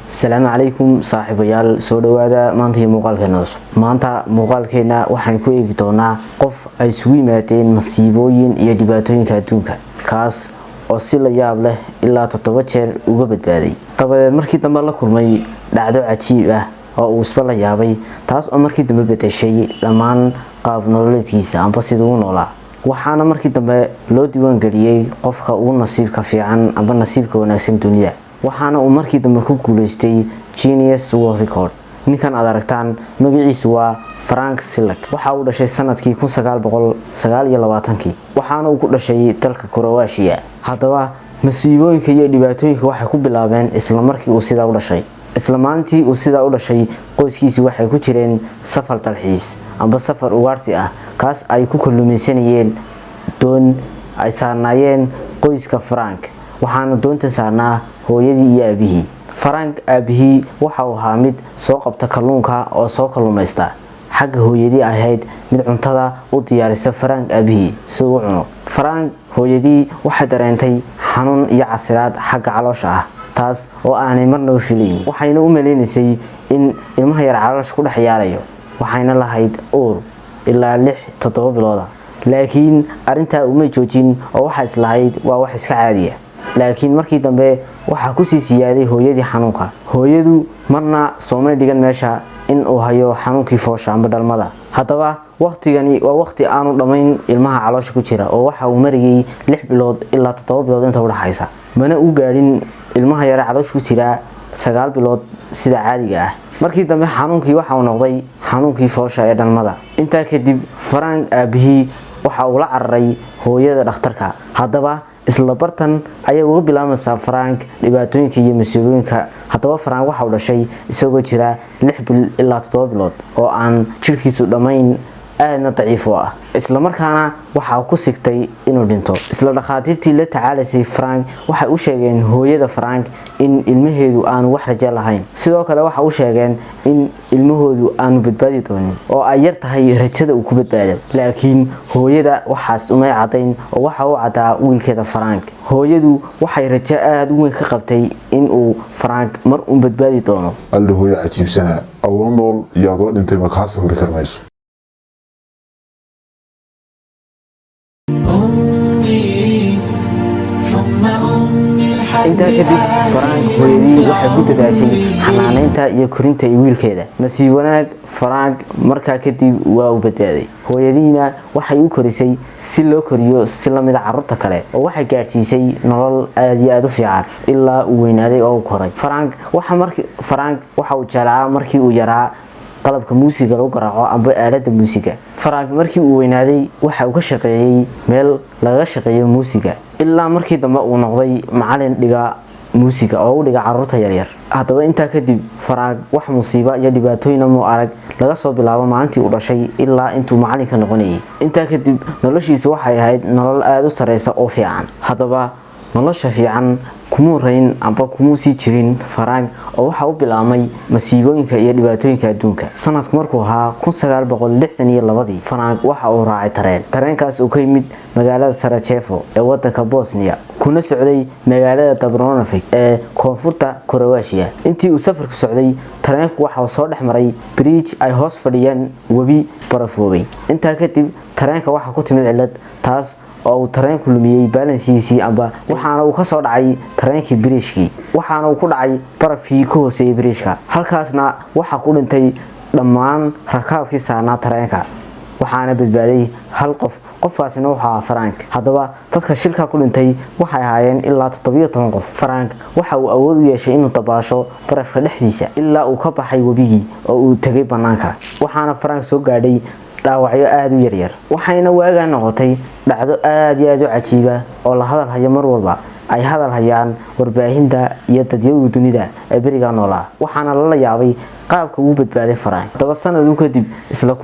السلام عليكم صاحبيال soo dhawaada maanta muuqaalkeena cusub maanta muuqaalkeena waxaan ku eegi doonaa qof ay isugu yimaadeen masiibooyin iyo dhibaatooyinka adduunka kaas oo si la yaab leh ilaa 7 jeer uga badbaaday tabadeed markii dambe la kulmay dhacdo cajiib ah oo uu isba la yaabay taas oo markii dambe bedeshay dhammaan qaab nololeedkiisa amba sidoo noolaa waxaana markii dambe loo diiwaan galiyay qofka ugu nasiibka fiican amba nasiibka wanaagsan dunida waxaana uu markii dambe ku guuleystay Guinness World Record ninkan aad aragtaan magaciisu waa Frank Selak waxa uu dhashay sanadkii 1929 waxaana uu ku dhashay dalka Croatia hadaba masiibooyinka iyo dhibaatooyinka waxay ku bilaabeen isla markii uu sidaa u dhashay isla maantii uu sidaa u dhashay qoyskiisu waxay ku jireen safar dalxiis amba safar ugaarsi ah kaas ay ku kulmaysanayeen doon ay saarnaayeen qoyska Frank waxaana doonta saarnaa hooyadii iyo aabihii Frank aabihii waxa uu ahaa mid soo qabta kalluunka oo soo kalluumaysta xagga hooyadii ahayd mid cuntada u diyaarisa Frank aabihii si uu cuno Frank hooyadii waxay dareentay xanuun iyo casiraad xagga caloosha ah taas oo aanay marnaba filayn waxayna u maleynaysay in ilmaha yar caloosha ku dhex yaalayo waxayna lahayd uur ilaa 6-7 bilood laakiin arinta uma joojin oo waxa islahayd waa wax iska caadi ah laakiin markii dambe waxa ku sii siyaaday hooyadii xanuunka hooyadu marna soomay dhigan meesha in uu hayo xanuunkii foosha amba dhalmada hadaba waqtigani waa waqti aanu dhamayn ilmaha caloosha ku jira oo waxa uu mariyay 6 bilood ilaa 7 bilood inta u dhaxaysa mana u gaarin ilmaha yar caloosha ku jira 9 bilood sida caadiga ah markii dambe xanuunkii waxa uu noqday xanuunkii foosha ee dhalmada inta kadib Frank aabihii waxa uu la cararay hooyada dhakhtarka hadaba isla bartan ayaa uga bilaabmaysa Frank dhibaatooyinka iyo masiibooyinka hadaba Frank waxa uu dhashay isagoo jira 6 bil ilaa 7 bilood oo aan jirkiisu dhamayn aadna daciif ah isla markaana waxa ku sigtay inuu dhinto isla dhaqaatiirtii la tacaalaysay Frank waxa uu sheegeen hooyada Frank in ilmaheedu aanu wax rajo lahayn sidoo kale waxa uu sheegeen in ilmahoodu aanu badbaadi doonin oo ay yar tahay rajada uu ku badbaado laakiin hooyada waxaas uma cadeyn oo waxa uu cadaa wiilkeeda Frank hooyadu waxay rajo aad u weyn ka qabtay in uu Frank mar uu badbaadi doono alle hooyo cajiibsana awoon nool iyadoo dhintay ma ka sabri karmayso inta kadib Frank hooyadii waxay ku dadaashay xanaaneynta iyo korinta wiilkeeda nasiib wanaag Frank markaa kadib waa uu badbaaday hooyadiina waxay u korisay si loo koriyo si la mid ah carruurta kale oo waxay gaarsiisay nolol aad iyo aad u fiican ilaa uu weynaaday oo koray Frank waxa uu jeclaa markii uu yaraa qalabka muusiga lagu garaaco amba aalada muusiga Frank markii uu weynaaday waxa uu ka shaqeeyay meel laga shaqeeyo muusiga ilaa markii dambe uu noqday macallin dhiga muusiga oo u dhiga carruurta yar yar hadaba inta kadib Frank wax musiibo iyo dhibaatooyin ma arag laga soo bilaabo maalintii uu dhashay ilaa intuu macallin ka noqonayay inta kadib noloshiisa waxay ahayd nolol aad u sareysa oo fiican hadaba nolosha fiican kumurayn amba kumusi jirin Frank oo waxa uu bilaamay masiibooyinka iyo dhibaatooyinka adduunka sanadku markuu ahaa 1962 Frank waxa uu raacay tareenkaas oo ka yimid magaalada Sarajevo ee wadanka Bosnia kuna socday magaalada Dubrovnik ee koonfurta Croatia intii uu safarku socday tareenku waxa uu soo dhaxmaray bridge ay hoos fadhiyaan wabi barafoobay inta kadib tareenka waxa ku timid cilad taas oo uu tareenku lumiyay balansiisi amba waxaana uu ka soo dhacay tareenkii bridge-kii waxaana uu ku dhacay barafkii ka hooseeyay bridge-ka halkaasna waxa ku dhintay dhammaan rakaabkii saarnaa tareenka waxaana badbaaday hal qofkaasina waxa Frank hadaba dadka shilka ku dhintay waxay ahaayeen ilaa 17 qof Frank waxa uu awood u yeeshay inuu dabaasho barafka dhexdiisa ilaa uu ka baxay wabigii oo uu tagay banaanka waxaana Frank soo gaadhay dhaawacyo aad u yar waxayna waaga noqotay dhacdo aad iyo aad u cajiiba oo la hadal hayo mar walba ay hadal hayaan warbaahinta iyo dadweynaha dunida ee bariga noolaa waxaana la yaabay qaabka uu badbaaday Frank daba sanad kadib isla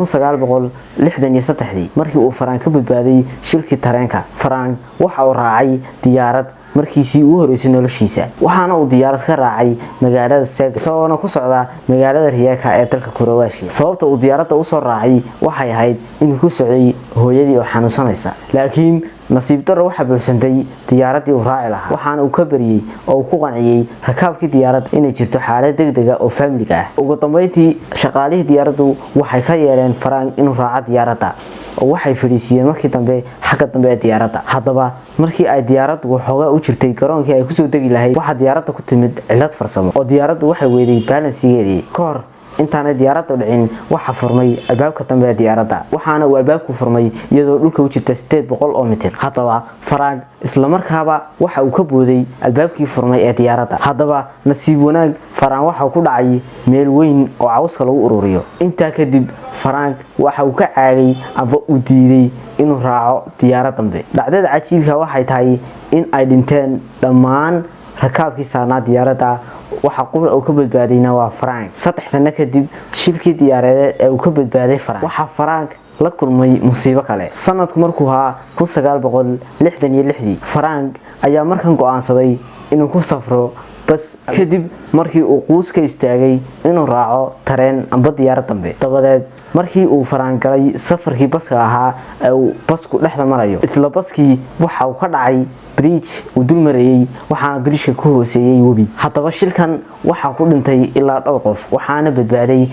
1963 markii uu Frank ka badbaaday shirkii tareenka Frank waxa uu raacay diyaarad markiisii ugu horeysay noloshiisa waxaana uu diyaarad ka raacay magaalada Zagreb isagoo ku socda magaalada Rijeka ee dalka Croatia sababta uu diyaaradda u soo raacay waxay ahayd inuu ku socday hooyadii oo xanuunsanaysa laakiin nasiib darro waxa buuxsantay diyaaradii uu raaci lahaa waxaana uu ka bariyay oo ku qanciyay rakaabkii diyaaradda inay jirto xaalad degdeg ah oo family ah ugu dambeyntii shaqaalihii diyaaraddu waxay ka yeeleen Frank inuu raaco diyaaradda oo waxay fadhiisiyeen markii dambe xagga dambe ee diyaaradda haddaba markii ay diyaaraddu waxoogaa u jirtay garoonkii ay ku soo degi lahayd waxa diyaaradda ku timid cilad farsamo oo diyaaraddu waxay weeday balansigeedii ka hor intaanay diyaaraddu dhicin waxa furmay albaabka dambe ee diyaaradda waxaana uu albaabku furmay iyadoo dhulka u jirta 800 oo mitir haddaba Frank isla markaaba waxa uu ka booday albaabkii furmay ee diyaaradda haddaba nasiib wanaag Frank waxa uu ku dhacay meel weyn oo cawska lagu ururiyo intaa kadib Frank waxa uu ka caagay aba u diiday inuu raaco diyaarad dambe dhacdada cajiibka waxay tahay in ay dhinteen dhammaan rakaabkii saarnaa diyaaradda waxa qof uu ka badbaadayna waa Frank 3 sano kadib shilkii diyaaradeed ee uu ka badbaaday Frank waxa Frank la kulmay musiibo kale sanadku markuu ahaa 1966 Frank ayaa markan go'aansaday inuu ku safro bas kadib markii uu quus ka istaagay inuu raaco tareen amba diyaarad dambe dabadeed markii uu Frank galay safarkii baska ahaa ee uu basku dhexda marayo isla baskii waxa uu ka dhacay bridge uu dul marayay waxaana bridge ku hooseeyay webi haddaba shilkan waxa ku dhintay ilaa 2 qof waxaana badbaaday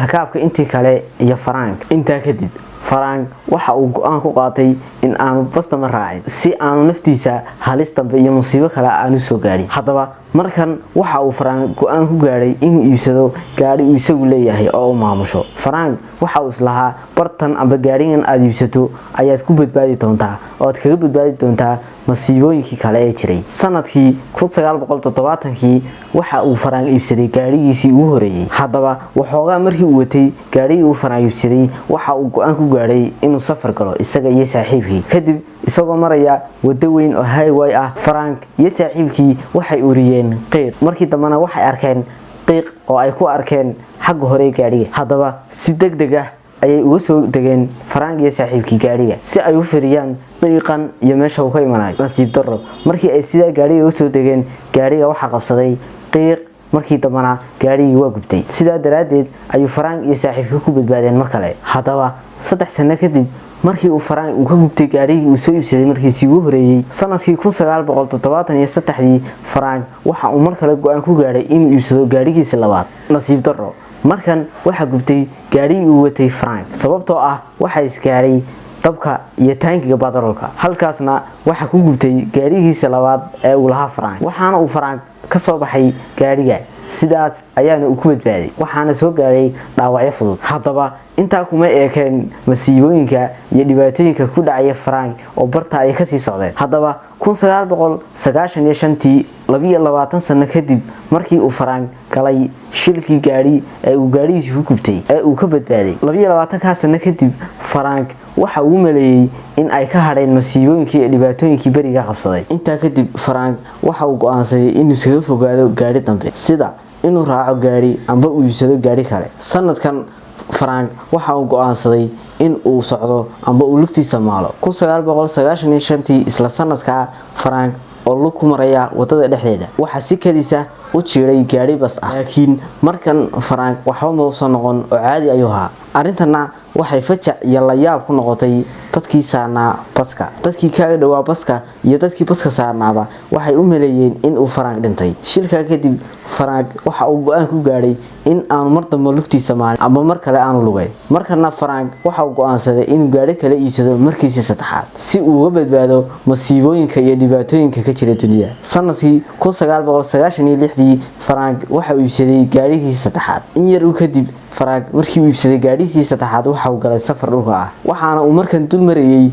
rakaabka intii kale iyo Frank intaa kadib Frank waxa uu go'aan ku qaatay in aanu basta ma raacin si aanu naftiisa halis dambe iyo musiibo kale aanu soo gaarin haddaba markan waxa uu Frank go'aan ku gaaray inuu iibsado gaari uu isagu leeyahay oo uu maamusho Frank waxa uu islahaa bartan amba gaarigan aad iibsato ayaad ku badbaadi doontaa oo aad kaga badbaadi doontaa masiibooyinkii kale ee jiray sanadkii 1970kii waxa uu Frank iibsaday gaarigiisii ugu horeeyay haddaba waxoogaa markii uu watay gaarigii uu Frank iibsaday waxa uu go'aan ku gaaray inuu safar galo isaga iyo saaxiibkii kadib isagoo maraya wado weyn oo highway ah Frank iyo saaxiibkii waxay uriyeen qiiq markii dambana waxay arkeen qiiq oo ay ku arkeen xagga hore gaariga haddaba si degdeg ah ayay uga soo degeen Frank iyo saaxiibkii gaariga si ay u firiyaan qiiqan iyo meesha uu ka imanay nasiib darro markii ay sida gaariga u soo degeen gaariga waxa qabsaday qiiq markii dambana gaarigii waa gubtay sidaa daraadeed ayuu Frank iyo saaxiibkii ku badbaadeen mar kale haddaba 3 sano kadib markii uu Frank uu ka gubtay gaarigii uu soo iibsaday markiisii ugu horeeyay sanadkii 1973 Frank waxa uu mar kale go'aan ku gaaray inuu iibsado gaarigiisa labaad nasiib darro markan waxa gubtay gaarigii uu watay Frank sababtoo ah waxa iskaaray dabka iyo taangiga batroolka halkaasna waxa ku gubtay gaarigiisa labaad ee uu lahaa Frank waxaana uu Frank ka soo baxay gaariga sidaas ayaana uu ku badbaaday waxaana soo gaaray dhaawacyo fudud haddaba inta kuma eekeen masiibooyinka iyo dhibaatooyinka ku dhacay Frank oo barta ay ka sii socdeen haddaba 1995 22 sano kadib markii uu Frank galay shilkii gaari ee uu gaarigiisa ku gubtay ee uu ka badbaaday 22 sano kadib Frank waxa uu maleeyay in ay ka hadheen masiibooyinkii iyo dhibaatooyinkii bariga qabsaday intaa kadib Frank waxa uu go'aansaday inuu isaga fogaado gaari dambe sida inuu raaco gaari amba uu iibsado gaari kale sanadkan Frank waxa uu go'aansaday in uu socdo amba uu lugtiisa maalo 1995 isla sanadka Frank oo lug ku maraya wadada dhexdeeda waxa si kadisa u jiray gaari bas ah laakiin markan Frank waxa ma soo noqon oo caadi ayuu ahaa arintana waxay fajac iyo la yaab ku noqotay dadkii saarnaa baska dadkii kaaga dhawaa baska iyo dadkii baska saarnaaba waxay u maleeyeen in uu Frank dhintay shilka kadib Frank waxa uu go'aan ku gaaray in aanu mar dambe lugtiisa maalin ama mar kale aanu lugay markana Frank waxa uu go'aansaday inuu gaari kale iibsado markiisa saddexaad si uu uga badbaado masiibooyinka iyo dhibaatooyinka ka jira dunida sanadkii 1996 Frank waxa uu iibsaday gaarigiisa saddexaad in yar uu kadib Frank markii uu iibsaday gaarigiisa saddexaad waxa uu galay safar dhulka ah waxaana uu markan dul marayay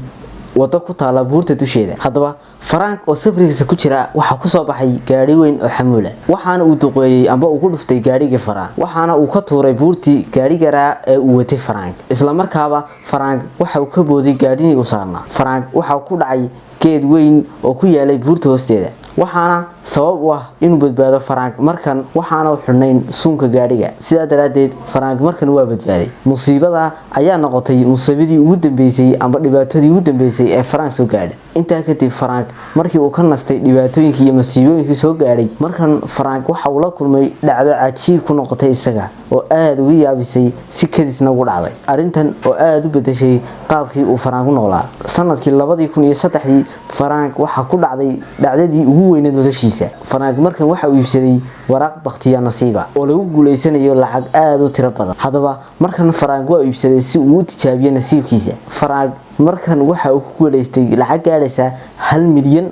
wado ku taala buurta dusheeda haddaba Frank oo safrigiisa ku jira waxa ku soo baxay gaari weyn oo xamuula waxaana uu duqeeyay amba uu ku dhuftay gaariga Frank waxaana uu ka tuuray buurtii gaariga ee uu watay Frank isla markaaba Frank waxa uu ka booday gaarigii uu saarnaa Frank waxa uu ku dhacay geed weyn oo ku yaalay buurta hoosteeda waxaana sabab u ah inuu badbaado Frank markan waxaana u xirnayn suunka gaadhiga sidaa daraadeed Frank markan waa badbaaday musiibada ayaa noqotay musiibadii ugu dambeysay amba dhibaatadii ugu dambeysay ee Frank soo gaadhay inta kadib Frank markii uu ka nastay dhibaatooyinkii iyo musiibooyinkii soo gaadhay markan Frank waxa uu la kulmay dhacdo cajiib ku noqotay isaga oo aad ugu yaabisay si kadisna ugu dhacday arintan oo aad u bedeshay qaabkii uu Frank u noolaa sanadkii 2003 Frank waxa ku dhacday dhacdadii ugu weyneed noloshiisa Frank markan waxa uu iibsaday waraaq baqtiya nasiiba oo lagu guuleysanayo lacag aad u tiro badan hadaba markan Frank waa iibsaday si uu u tijaabiyo nasiibkiisa Frank markan waxa uu ku guuleystay lacag gaaraysa $1 milyan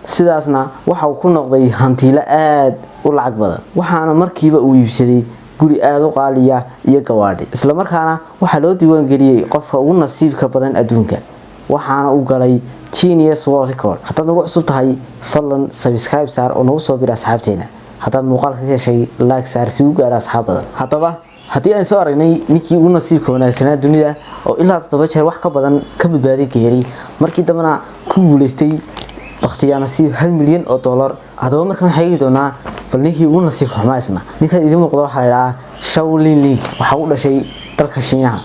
sidaasna waxa uu ku noqday hantiile aad u lacag badan waxaana markiiba uu iibsaday guri aad u qaaliya iyo gawaadhi isla markaana waxa loo diiwaan galiyay qofka ugu nasiibka badan adduunka waxaana uu galay Guinness World Record haddaad ugu cusub tahay fadlan subscribe saar oo nagu soo bir asxaabteena haddaad muuqaalka ka heshay like saar si uu gaaro asxaab badan haddaba haddii aan soo aragnay ninkii ugu nasiibka wanaagsanaa dunida oo ilaa 7 jeer wax ka badan ka badbaaday geeri markii dambana ku guuleystay baqtiya nasiib $1 milyan hadaba markan waxay doonaa bal ninkii ugu nasiibka xumaysna ninka idin muuqdo waxa la yiraahdaa Shao Lin waxa uu dhashay dalka Shiinaha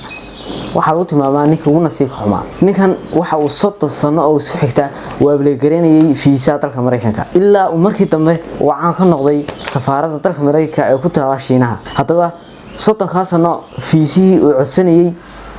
waxa lagu tilmaamaa ninka ugu nasiibka xumaa ninkan waxa uu 30 sano oo isku xigta waa ableegareynayay fiisa dalka Mareykanka ilaa uu markii dambe uu caan ka noqday safaaradda dalka Mareykanka ee ku taala Shiinaha hadaba 30 sano fiisii uu codsanayay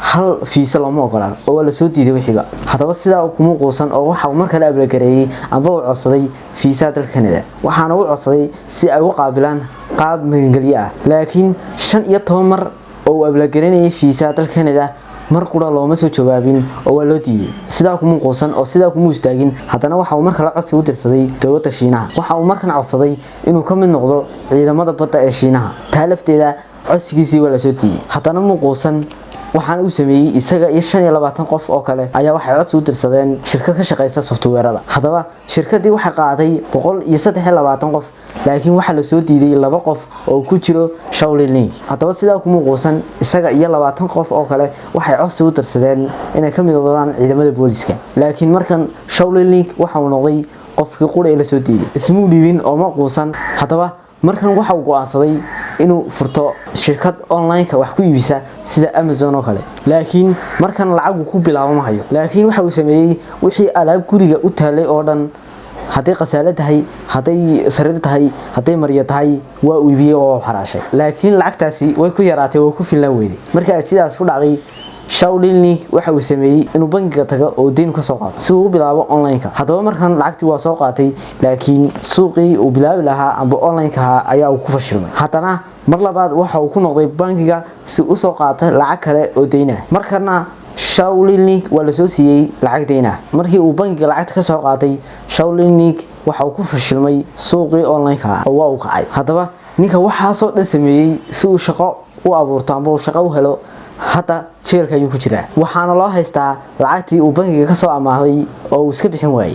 hal fiisa lama ogolaan oo la soo diiday wixiga hadaba sidaa uu kuma quusan oo waxa uu markale ableegareeyay amba uu codsaday fiisa dalka Canada waxaana uu codsaday si ay u qaabilaan qaab magangelyo ah laakiin 15 mar oo ableegareeyay fiisa dalka Canada mar qura looma soo jawaabin oo waa loo diiday sidaa kuma quusan oo sidaa kuma istaagin hadana waxa uu markale codsi u dirsaday dawladda Shiinaha waxa uu markan codsaday inuu ka mid noqdo ciidamada badda ee Shiinaha taalafteeda codsigiisii waa la soo diiday hadana mu quusan waxaan uu sameeyay isaga iyo 25 qof oo kale ayaa waxay codsi u dirsadeen shirkad ka shaqeysa software-ada hadaba shirkadii waxa qaaday 123 qof laakiin waxa la soo diiday 2 qof oo ku jiro Shao Lin hadaba sidaa kuma quusan isaga iyo 20 qof oo kale waxay codsi u dirsadeen inay ka mid noqdaan ciidamada booliska laakiin markan Shao Lin waxa uu noqday qofkii qura la soo diiday ismuu dhiibin oo ma quusan hadaba markan waxa uu go'aansaday inuu furto shirkad online ka wax ku iibisa sida Amazon oo kale laakiin markan lacag ku bilaabo ma hayo laakiin waxa uu sameeyay wixii alaab guriga u taalay oo dhan haday qasaalad tahay haday sariir tahay haday mariyo tahay waa uu iibiyay oo xaraashay laakiin lacagtaasi way ku yaraatay oo ku filan weeyday marka sidaas ku dhacday Shao Lin waxa uu sameeyay inuu bangiga tago oo deyn ka soo qaato si uu bilaabo online ka hadaba markan lacagtii waa soo qaatay laakiin suuqii uu bilaabi lahaa amba online ka ayaa uu ku fashilmay hadana mar labaad waxa uu ku noqday bangiga si uu soo qaato lacag kale oo deyn ah markana Shao Lin waa la soo siiyay lacag deyn ah markii uu bangiga lacagta ka soo qaatay Shao Lin waxa uu ku fashilmay suuqii online ka oo waa uu kacay hadaba ninka waxa soo dhan sameeyay si uu shaqo u abuurto amba uu shaqo u helo hada jeelka ayuu ku jiraa waxaana loo haystaa lacagtii uu bangiga ka soo amaahday oo uu iska bixin waayay